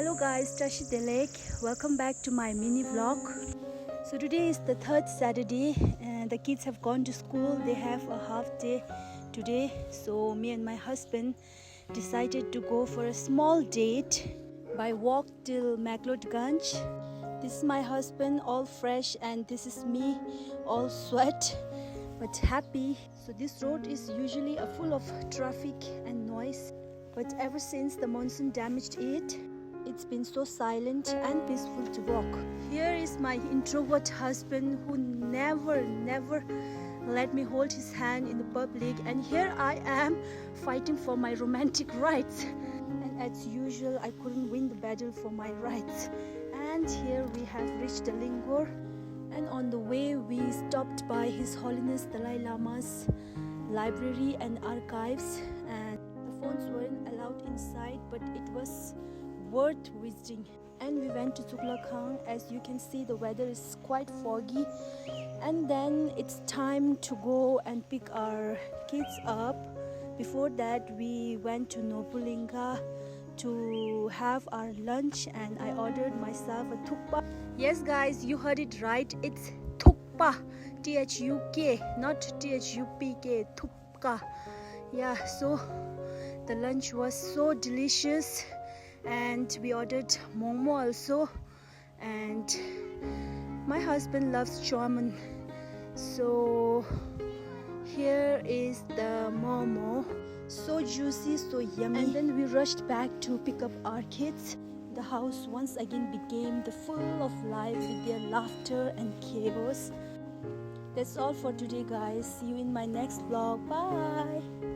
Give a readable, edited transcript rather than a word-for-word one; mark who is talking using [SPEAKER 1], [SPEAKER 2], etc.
[SPEAKER 1] Hello guys, Tashi Delek. Welcome back to my mini vlog. So today is the third Saturday and the kids have gone to school. They have a half day today. So me and my husband decided to go for a small date by walk till McLeodganj. This is my husband all fresh and this is me all sweat but happy. So this road is usually full of traffic and noise, but ever since the monsoon damaged it, it's been so silent and peaceful to walk. Here is my introvert husband who never let me hold his hand in the public, and here I am fighting for my romantic rights. And as usual, I couldn't win the battle for my rights. And here we have reached the Lingor, and on the way we stopped by His Holiness Dalai Lama's library and archives, and the phones weren't allowed inside, but it was worth visiting. And we went to Tughlaqan. As you can see, the weather is quite foggy, and then it's time to go and pick our kids up. Before that, we went to Nobulinga to have our lunch, and I ordered myself a thukpa. Yes guys, you heard it right, it's thukpa, T-H-U-K, not T-H-U-P-K, thukpa. Yeah, so the lunch was so delicious, and we ordered momo also, and my husband loves shawarma, so here is the momo, so juicy, so yummy. And then we rushed back to pick up our kids. The house once again became full of life with their laughter and chaos. That's all for today guys. See you in my next vlog. Bye.